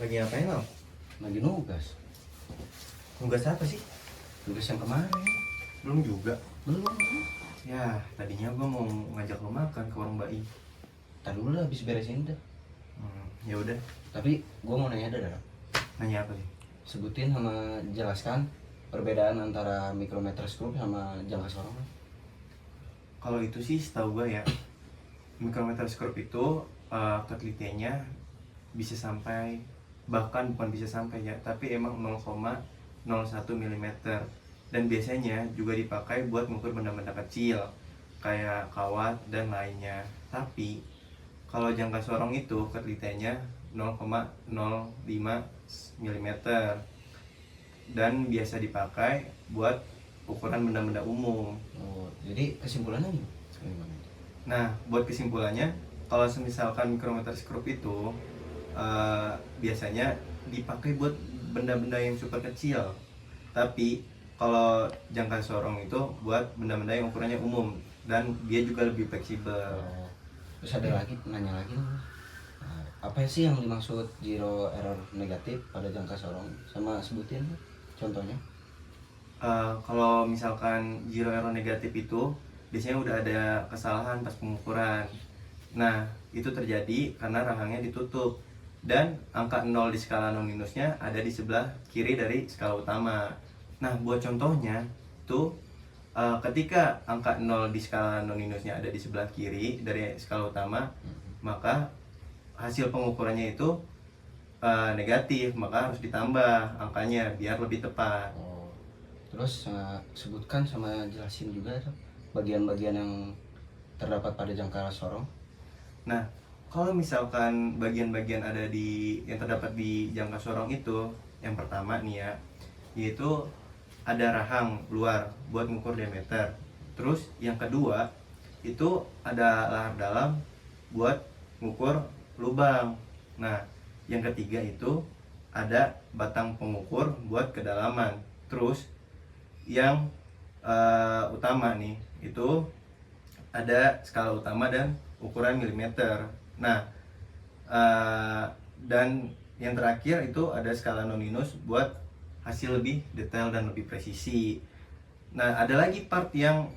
Lagi ngapain lo? Lagi nugas. Nugas apa sih? Nugas yang kemarin. Belum juga. Belum. Ya, tadinya gua mau ngajak lo makan ke warung Bayi. Ntar dulu lah habis beresin dah. Ya udah. Tapi gua mau nanya ada. Nanya apa sih? Sebutin sama jelaskan perbedaan antara mikrometroskop sama jangka sorong. Kalau itu sih setahu gua ya, mikrometroskop itu ketelitiannya bisa sampai, bahkan bukan bisa sampai ya, tapi emang 0,01 mm, dan biasanya juga dipakai buat mengukur benda-benda kecil kayak kawat dan lainnya. Tapi kalau jangka sorong itu ketelitiannya 0,05 mm dan biasa dipakai buat ukuran benda-benda umum. Oh, jadi kesimpulannya gimana? Nah, buat kesimpulannya, kalau misalkan mikrometroskop itu biasanya dipakai buat benda-benda yang super kecil. Tapi kalau jangka sorong itu buat benda-benda yang ukurannya umum dan dia juga lebih fleksibel. Oh, terus ada lagi nanya lagi nih. Apa sih yang dimaksud zero error negatif pada jangka sorong? Sama sebutin contohnya. Kalau misalkan zero error negatif itu biasanya udah ada kesalahan pas pengukuran. Nah, itu terjadi karena rahangnya ditutup dan angka 0 di skala non minusnya ada di sebelah kiri dari skala utama. Nah, buat contohnya tuh ketika angka 0 di skala non minusnya ada di sebelah kiri dari skala utama, maka hasil pengukurannya itu negatif, maka harus ditambah angkanya biar lebih tepat. Oh, terus sebutkan sama jelasin juga bagian-bagian yang terdapat pada jangka sorong. Nah, kalau misalkan bagian-bagian yang terdapat di jangka sorong itu, yang pertama nih ya, yaitu ada rahang luar buat mengukur diameter. Terus yang kedua itu ada lahar dalam buat mengukur lubang. Nah, yang ketiga itu ada batang pengukur buat kedalaman. Terus yang utama nih itu ada skala utama dan ukuran milimeter. Nah, dan yang terakhir itu ada skala non minus buat hasil lebih detail dan lebih presisi. Nah, ada lagi part yang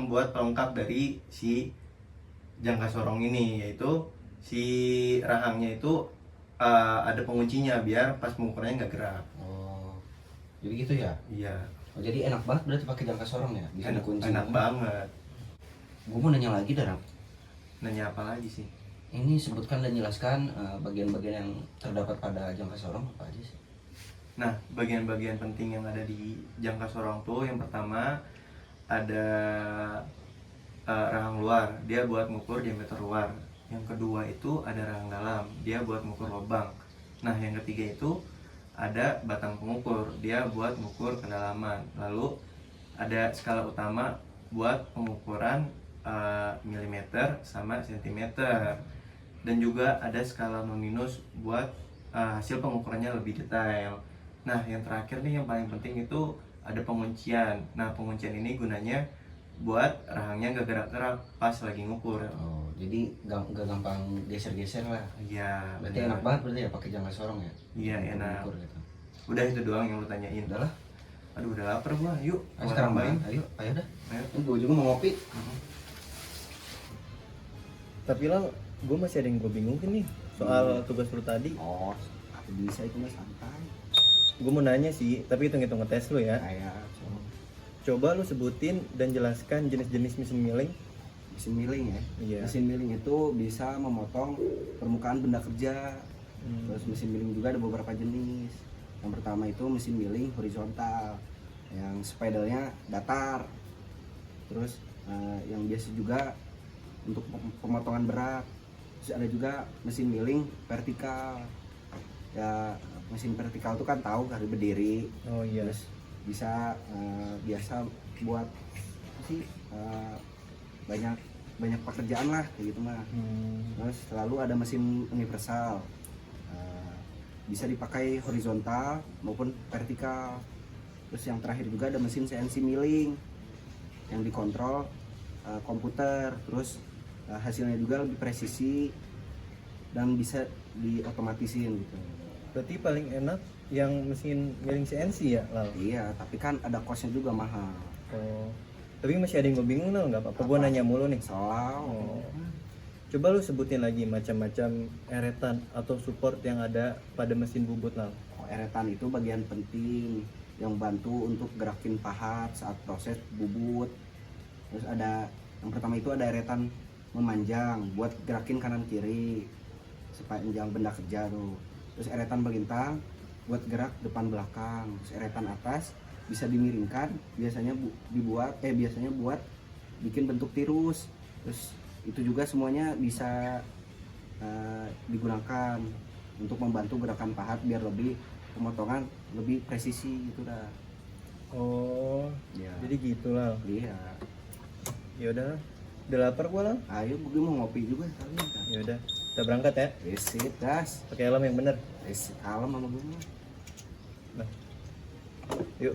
buat pelengkap dari si jangka sorong ini, yaitu si rahangnya itu ada penguncinya biar pas pengukurannya nggak gerak. Oh, jadi gitu ya? Iya. Oh, jadi enak banget berarti pakai jangka sorong ya? Bisa dikunci. Enak banget. Gue mau nanya lagi Darap. Nanya apa lagi sih? Ini sebutkan dan jelaskan bagian-bagian yang terdapat pada jangka sorong apa aja sih? Nah, bagian-bagian penting yang ada di jangka sorong tuh yang pertama ada rahang luar, dia buat mengukur diameter luar. Yang kedua itu ada rahang dalam, dia buat mengukur lubang. Nah, yang ketiga itu ada batang pengukur, dia buat mengukur kedalaman. Lalu ada skala utama buat pengukuran milimeter sama sentimeter, dan juga ada skala non minus buat hasil pengukurannya lebih detail. Nah, yang terakhir nih yang paling penting itu ada penguncian. Nah, penguncian ini gunanya buat rahangnya gak gerak-gerak pas lagi ngukur. Oh, jadi gak gampang geser-geser lah. Iya. Berarti enak banget berarti ya pakai jangka sorong ya? Iya, enak. Gitu. Udah itu doang yang lu tanyain. Udah lah. Aduh, udah lapar gua. Yuk, Sekarang main. Ayo dah. Ayo. Gue juga mau ngopi. Tapi lo, gue masih ada yang gue bingungin nih soal tugas lu tadi. Oh, aku bisa itu mah santai. Gue mau nanya sih, tapi hitung-hitung ngetes lu ya. Kayak Coba lu sebutin dan jelaskan jenis-jenis mesin milling. mesin milling ya. Iya. Mesin milling itu bisa memotong permukaan benda kerja. Terus mesin milling juga ada beberapa jenis. Yang pertama itu mesin milling horizontal, yang spidolnya datar. Terus yang biasa juga untuk pemotongan berat. Terus ada juga mesin milling vertikal. Ya, mesin vertikal itu kan tahu dari berdiri. Oh iya. Terus bisa biasa buat apa sih banyak pekerjaan lah kayak gitu mah. Terus selalu ada mesin universal, bisa dipakai horizontal maupun vertikal. Terus yang terakhir juga ada mesin CNC milling yang dikontrol komputer. Terus hasilnya juga lebih presisi dan bisa diotomatisin gitu. Berarti paling enak yang mesin milling CNC ya, Lal? Iya, tapi kan ada costnya juga mahal. Oh. Tapi masih ada yang gue bingung, Lal, nggak apa-apa. Gue nanya mulu nih. Selalu. Oh. Coba lu sebutin lagi macam-macam eretan atau support yang ada pada mesin bubut, Lal. Eretan itu bagian penting yang bantu untuk gerakin pahat saat proses bubut. Terus ada yang pertama itu ada eretan memanjang buat gerakin kanan kiri sepanjang benda kerja tuh. Terus eretan berlintang buat gerak depan belakang. Terus eretan atas bisa dimiringkan, biasanya biasanya buat bikin bentuk tirus. Terus itu juga semuanya bisa digunakan untuk membantu gerakan pahat biar lebih pemotongan lebih presisi gitu dah. Oh, Ya. jadi gitu, Lal. Iya. Ya udah, udah lapar gua, Lal. Ayo gue mau ngopi juga sekalian kan. Ya udah, kita berangkat ya. Sip, gas. Pakai helm yang bener. Kalem sama gue. Nah, yuk.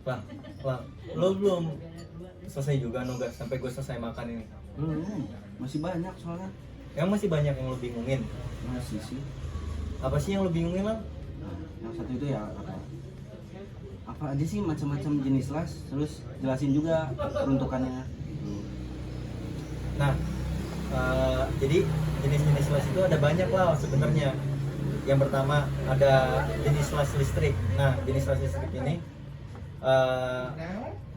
Lah, lo belum selesai juga nugas sampai gue selesai makan ini. Masih banyak soalnya. Yang masih banyak yang lo bingungin. Masih sih. Apa sih yang lo bingungin, Lal? Yang satu itu ya apa aja sih macam-macam jenis las, terus jelasin juga peruntukannya. Nah, jadi jenis-jenis las itu ada banyak lah sebenarnya. Yang pertama ada jenis las listrik. Nah, jenis las listrik ini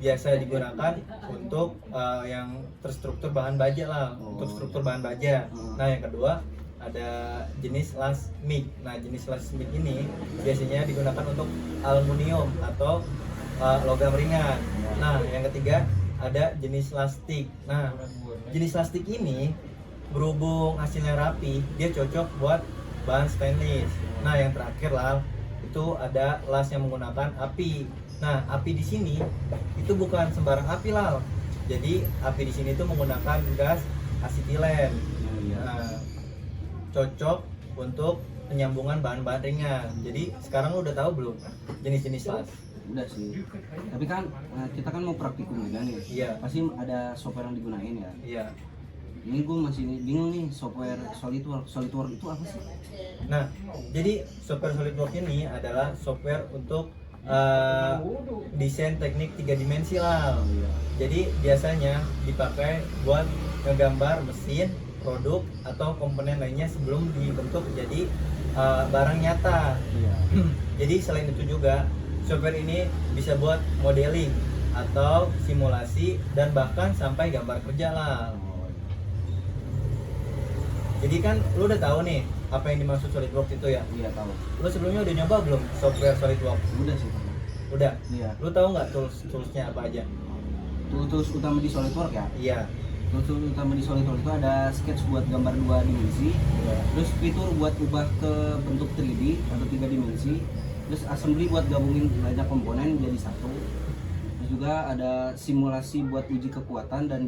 biasa digunakan untuk yang terstruktur bahan baja lah, untuk struktur bahan baja. Nah, yang kedua ada jenis las MIG. Nah, jenis las MIG ini biasanya digunakan untuk aluminium atau logam ringan. Nah, yang ketiga ada jenis lastik. Nah, jenis lastik ini berhubung hasilnya rapi, dia cocok buat bahan stainless. Nah, yang terakhir lah itu ada las yang menggunakan api. Nah, api di sini itu bukan sembarang api lah. Jadi api di sini itu menggunakan gas asetilen. Nah, cocok untuk penyambungan bahan-bahan ringan. Jadi sekarang lu udah tahu belum jenis-jenis las? Udah sih. Tapi kan kita kan mau praktikum juga nih. Iya. Pasti ada software yang digunain ya. Iya. Ini gue masih bingung nih, software SolidWorks. SolidWorks itu apa sih? Nah, jadi software SolidWorks ini adalah software untuk desain teknik 3 dimensi lah. Jadi biasanya dipakai buat ngegambar mesin, produk atau komponen lainnya sebelum dibentuk jadi barang nyata. Jadi selain itu juga software ini bisa buat modeling atau simulasi dan bahkan sampai gambar kerja lah. Jadi kan lu udah tahu nih apa yang dimaksud SolidWorks itu ya? Iya tahu. Lu sebelumnya udah nyoba belum software SolidWorks? Udah sih. Udah. Iya. Lu tahu nggak toolsnya apa aja? Tools utama di SolidWorks ya. Iya. Tools utama di SolidWorks itu ada sketch buat gambar 2 dimensi, terus fitur buat ubah ke bentuk 3D atau 3 dimensi, terus assembly buat gabungin banyak komponen jadi satu. Terus juga ada simulasi buat uji kekuatan dan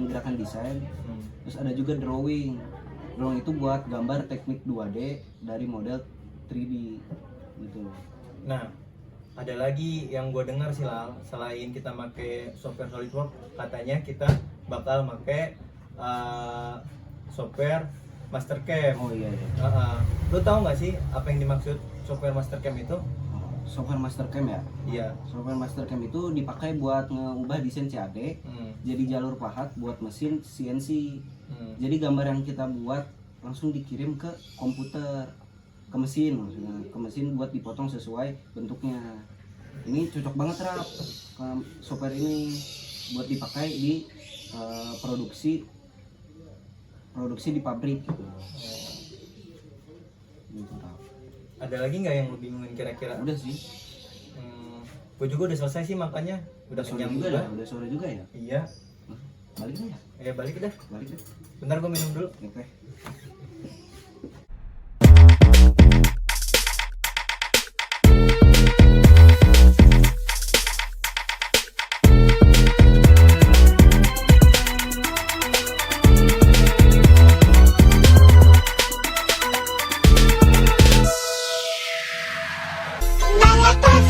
gerakan desain. Terus ada juga drawing. Drawing itu buat gambar teknik 2D dari model 3D gitu. Nah, ada lagi yang gue dengar sih Lal, selain kita pakai software SolidWorks, katanya kita bakal pakai software Mastercam. Oh iya. Lu tahu nggak sih apa yang dimaksud software Mastercam itu? Software Mastercam ya. Iya. Software Mastercam itu dipakai buat ngeubah desain CAD jadi jalur pahat buat mesin CNC. Jadi gambar yang kita buat langsung dikirim ke komputer, ke mesin maksudnya, ke mesin buat dipotong sesuai bentuknya. Ini cocok banget Rap, software ini buat dipakai di produksi di pabrik gitu. Gitu, Rap. Ada lagi nggak yang lu bingungin kira-kira? Udah sih. Gue juga udah selesai sih makanya. Udah sore kenyang juga juga. ya? Udah sore juga ya? Iya. Balik ya? Balik dah. Balik deh. Bentar gue minum dulu. Oke. Malakas